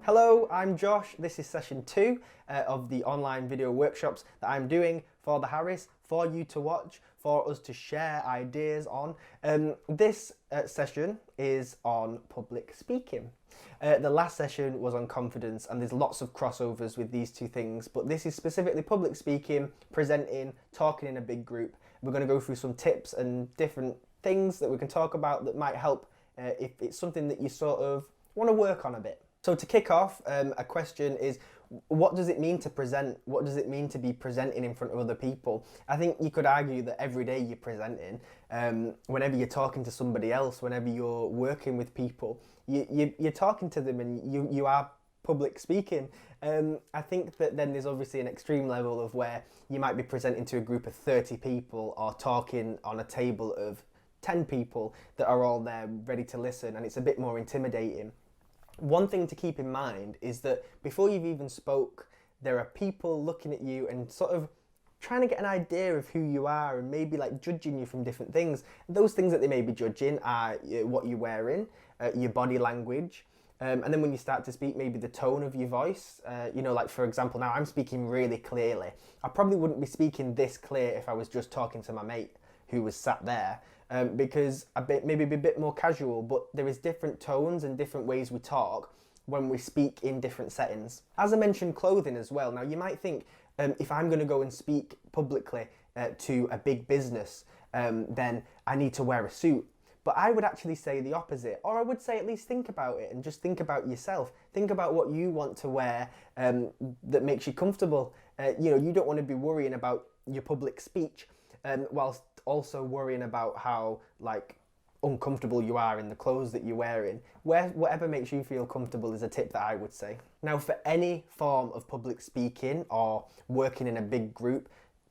Hello, I'm Josh. This is session 2 of the online video workshops that I'm doing for the Harris, for you to watch, for us to share ideas on. This session is on public speaking. The last session was on confidence, and there's lots of crossovers with these two things, but this is specifically public speaking, presenting, talking in a big group. We're going to go through some tips and different things that we can talk about that might help if it's something that you sort of want to work on a bit. So to kick off, a question is, what does it mean to present? What does it mean to be presenting in front of other people? I think you could argue that every day you're presenting, whenever you're talking to somebody else, whenever you're working with people, you're talking to them and you are public speaking. I think that then there's obviously an extreme level of where you might be presenting to a group of 30 people or talking on a table of 10 people that are all there ready to listen, and it's a bit more intimidating. One thing to keep in mind is that before you've even spoke, there are people looking at you and sort of trying to get an idea of who you are and maybe like judging you from different things. Those things that they may be judging are what you're wearing, your body language, and then when you start to speak, maybe the tone of your voice. Like for example, now I'm speaking really clearly. I probably wouldn't be speaking this clear if I was just talking to my mate who was sat there. Because maybe be a bit more casual, but there is different tones and different ways we talk when we speak in different settings. As I mentioned, clothing as well. Now you might think, if I'm going to go and speak publicly to a big business, then I need to wear a suit. But I would actually say the opposite, or I would say at least think about it and just think about yourself. Think about what you want to wear that makes you comfortable. You don't want to be worrying about your public speech whilst also worrying about how uncomfortable you are in the clothes that you're wearing. Whatever makes you feel comfortable is a tip that I would say. Now, for any form of public speaking or working in a big group,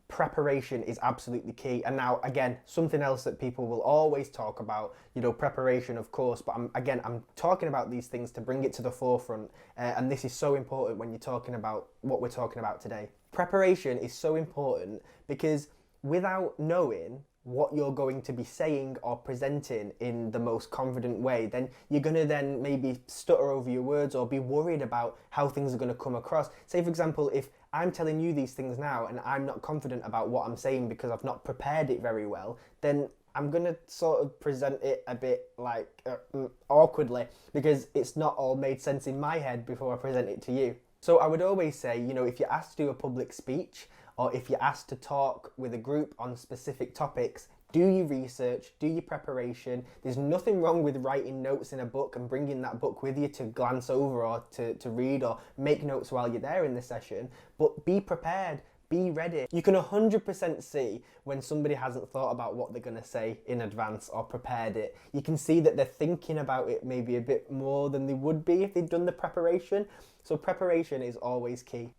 preparation is absolutely key. And now, again, something else that people will always talk about, preparation, of course, but I'm talking about these things to bring it to the forefront. And this is so important when you're talking about what we're talking about today. Preparation is so important because without knowing what you're going to be saying or presenting in the most confident way, then you're going to then maybe stutter over your words or be worried about how things are going to come across. Say, for example, if I'm telling you these things now and I'm not confident about what I'm saying because I've not prepared it very well, then I'm going to sort of present it a bit awkwardly because it's not all made sense in my head before I present it to you. So I would always say, if you're asked to do a public speech, or if you're asked to talk with a group on specific topics, do your research, do your preparation. There's nothing wrong with writing notes in a book and bringing that book with you to glance over or to read or make notes while you're there in the session, but be prepared, be ready. You can 100% see when somebody hasn't thought about what they're going to say in advance or prepared it. You can see that they're thinking about it maybe a bit more than they would be if they'd done the preparation. So preparation is always key.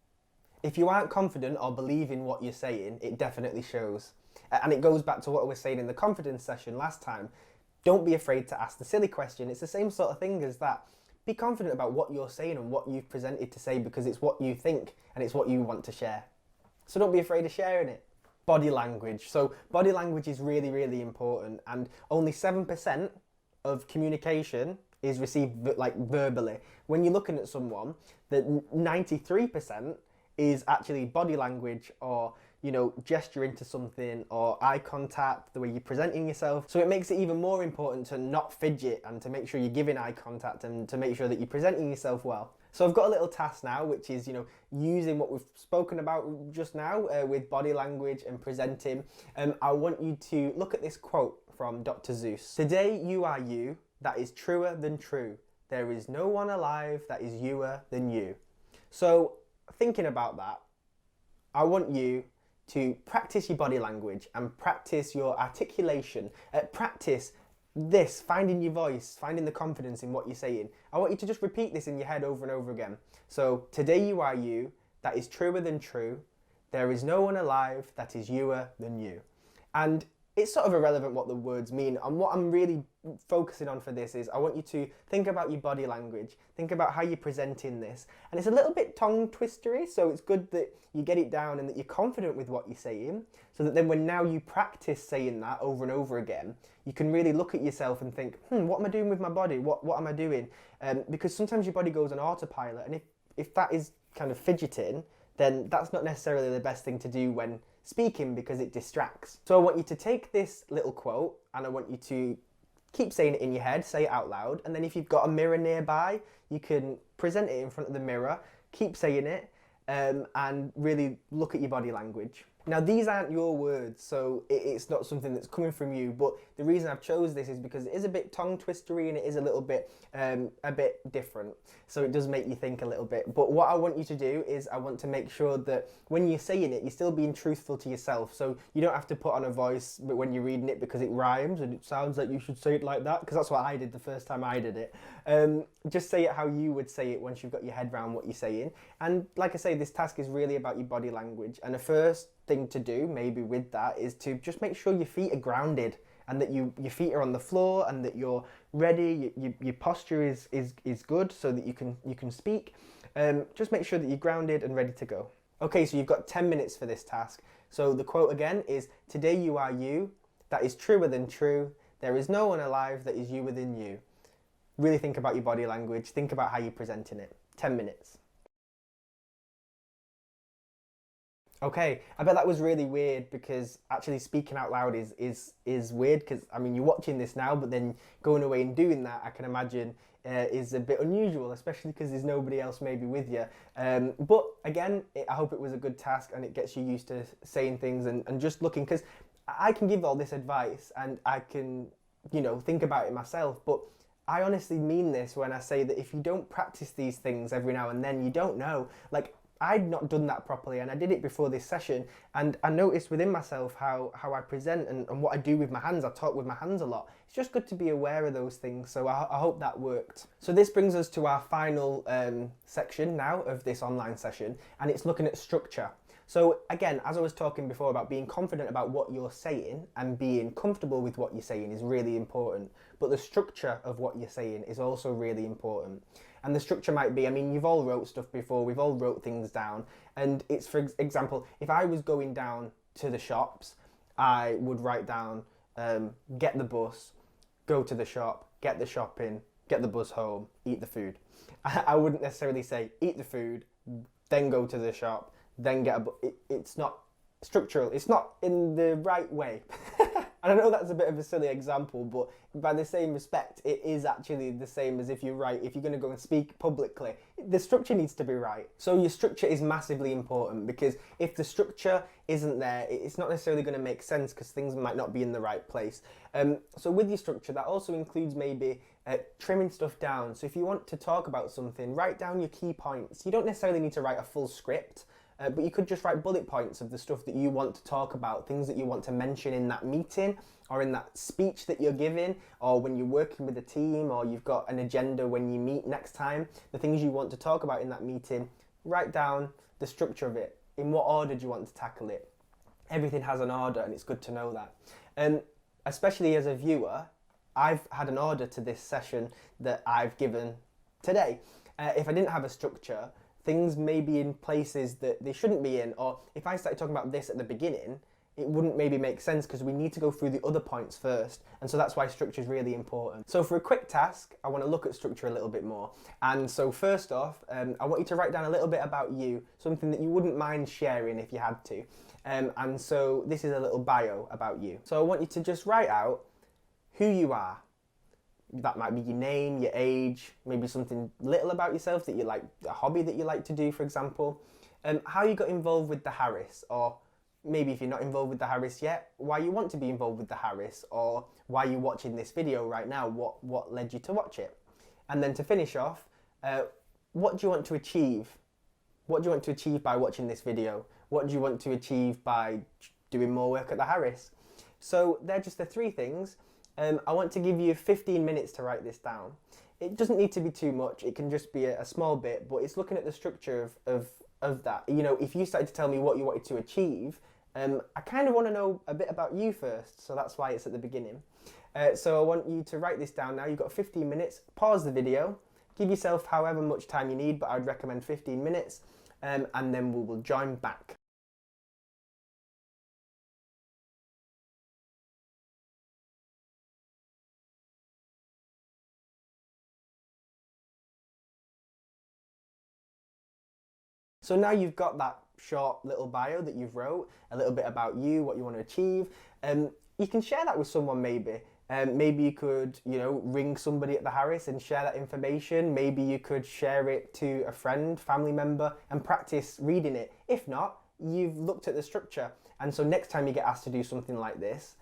If you aren't confident or believe in what you're saying, it definitely shows. And it goes back to what I was saying in the confidence session last time. Don't be afraid to ask the silly question. It's the same sort of thing as that. Be confident about what you're saying and what you've presented to say because it's what you think and it's what you want to share. So don't be afraid of sharing it. Body language. So body language is really, really important, and only 7% of communication is received verbally. When you're looking at someone, that 93% is actually body language or, gesturing to something or eye contact, the way you're presenting yourself. So it makes it even more important to not fidget and to make sure you're giving eye contact and to make sure that you're presenting yourself well. So I've got a little task now, which is, using what we've spoken about just now with body language and presenting. I want you to look at this quote from Dr. Seuss. Today you are you, that is truer than true. There is no one alive that is youer than you. So thinking about that, I want you to practice your body language and practice your articulation. Practice this, finding your voice, finding the confidence in what you're saying. I want you to just repeat this in your head over and over again. So, today you are you, that is truer than true. There is no one alive that is youer than you. And it's sort of irrelevant what the words mean. And what I'm really focusing on for this is I want you to think about your body language, think about how you're presenting this. And it's a little bit tongue twistery, so it's good that you get it down and that you're confident with what you're saying, so that then when now you practice saying that over and over again, you can really look at yourself and think, what am I doing with my body? What am I doing? Because sometimes your body goes on autopilot, and if that is kind of fidgeting, then that's not necessarily the best thing to do when speaking, because it distracts. So I want you to take this little quote and I want you to keep saying it in your head, say it out loud, and then if you've got a mirror nearby, you can present it in front of the mirror, keep saying it, and really look at your body language. Now, these aren't your words, so it's not something that's coming from you, but the reason I've chose this is because it is a bit tongue twistery and it is a bit different. So it does make you think a little bit. But what I want you to do is I want to make sure that when you're saying it, you're still being truthful to yourself. So you don't have to put on a voice when you're reading it because it rhymes and it sounds like you should say it like that, because that's what I did the first time I did it. Just say it how you would say it once you've got your head around what you're saying. And like I say, this task is really about your body language. And the first thing to do maybe with that is to just make sure your feet are grounded and that your feet are on the floor and that you're ready, your posture is good so that you can speak. Just make sure that you're grounded and ready to go. Okay, so you've got 10 minutes for this task. So the quote again is, "Today you are you, that is truer than true, there is no one alive that is you within you." Really think about your body language, think about how you're presenting it. 10 minutes. Okay, I bet that was really weird, because actually speaking out loud is weird, because I mean, you're watching this now, but then going away and doing that, I can imagine is a bit unusual, especially because there's nobody else maybe with you. But again, I hope it was a good task and it gets you used to saying things and just looking, because I can give all this advice and I can, think about it myself, but I honestly mean this when I say that if you don't practice these things every now and then, you don't know. Like, I'd not done that properly, and I did it before this session, and I noticed within myself how I present and what I do with my hands. I talk with my hands a lot. It's just good to be aware of those things, so I hope that worked. So this brings us to our final section now of this online session, and it's looking at structure. So again, as I was talking before about being confident about what you're saying and being comfortable with what you're saying is really important, but the structure of what you're saying is also really important. And the structure might be, I mean, you've all wrote stuff before, we've all wrote things down, and it's, for example, if I was going down to the shops, I would write down, get the bus, go to the shop, get the shopping, get the bus home, eat the food. I wouldn't necessarily say, eat the food, then go to the shop, then get a bus. It's not structural, it's not in the right way. And I know that's a bit of a silly example, but by the same respect, it is actually the same as if you're going to go and speak publicly. The structure needs to be right. So your structure is massively important, because if the structure isn't there, it's not necessarily going to make sense, because things might not be in the right place. So with your structure, that also includes maybe trimming stuff down. So if you want to talk about something, write down your key points. You don't necessarily need to write a full script. But you could just write bullet points of the stuff that you want to talk about, things that you want to mention in that meeting or in that speech that you're giving, or when you're working with a team, or you've got an agenda when you meet next time, the things you want to talk about in that meeting. Write down the structure of it. In what order do you want to tackle it? Everything has an order, and it's good to know that. And especially as a viewer, I've had an order to this session that I've given today. If I didn't have a structure, things may be in places that they shouldn't be in, or if I started talking about this at the beginning, it wouldn't maybe make sense, because we need to go through the other points first, and so that's why structure is really important. So for a quick task, I want to look at structure a little bit more. And so first off, I want you to write down a little bit about you, something that you wouldn't mind sharing if you had to. And so this is a little bio about you. So I want you to just write out who you are. That might be your name, your age, maybe something little about yourself that you like, a hobby that you like to do, for example. How you got involved with the Harris, or maybe if you're not involved with the Harris yet, why you want to be involved with the Harris, or why you're watching this video right now, what led you to watch it. And then to finish off, what do you want to achieve? What do you want to achieve by watching this video? What do you want to achieve by doing more work at the Harris? So they're just the three things. I want to give you 15 minutes to write this down. It doesn't need to be too much, it can just be a small bit, but it's looking at the structure of that. If you started to tell me what you wanted to achieve, I kind of want to know a bit about you first, so that's why it's at the beginning. So I want you to write this down now. You've got 15 minutes. Pause the video. Give yourself however much time you need, but I'd recommend 15 minutes, and then we will join back. So now you've got that short little bio that you've wrote, a little bit about you, what you want to achieve. You can share that with someone maybe. Maybe you could, ring somebody at the Harris and share that information. Maybe you could share it to a friend, family member, and practice reading it. If not, you've looked at the structure. And so next time you get asked to do something like this,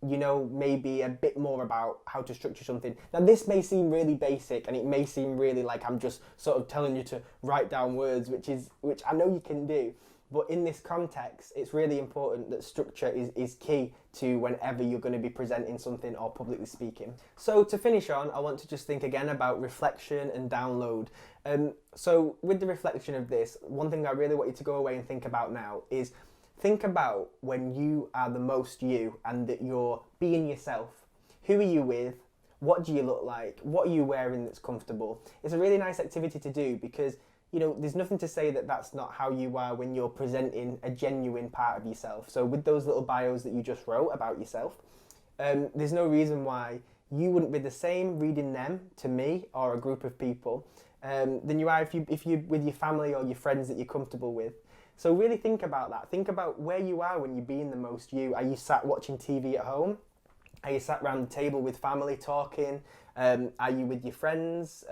you know maybe a bit more about how to structure something. Now this may seem really basic and it may seem really like I'm just sort of telling you to write down words, which I know you can do, but in this context it's really important that structure is key to whenever you're going to be presenting something or publicly speaking. So to finish on, I want to just think again about reflection and download. So with the reflection of this, one thing I really want you to go away and think about now is think about when you are the most you and that you're being yourself. Who are you with? What do you look like? What are you wearing that's comfortable? It's a really nice activity to do because, there's nothing to say that that's not how you are when you're presenting a genuine part of yourself. So with those little bios that you just wrote about yourself, there's no reason why you wouldn't be the same reading them to me or a group of people than you are if you with your family or your friends that you're comfortable with. So really think about that. Think about where you are when you're being the most you. Are you sat watching TV at home? Are you sat around the table with family talking? Are you with your friends?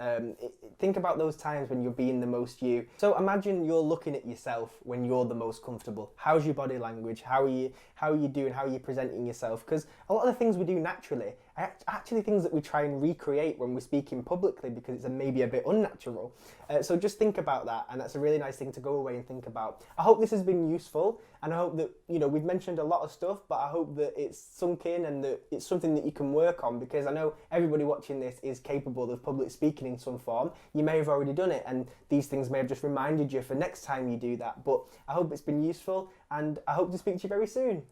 Think about those times when you're being the most you. So imagine you're looking at yourself when you're the most comfortable. How's your body language? How are you doing? How are you presenting yourself? Because a lot of the things we do naturally are actually things that we try and recreate when we're speaking publicly because it's maybe a bit unnatural. So just think about that, and that's a really nice thing to go away and think about. I hope this has been useful, and I hope that we've mentioned a lot of stuff, but I hope that it's sunk in and that it's something that you can work on, because I know everybody watching this is capable of public speaking in some form. You may have already done it, and these things may have just reminded you for next time you do that. But I hope it's been useful, and I hope to speak to you very soon.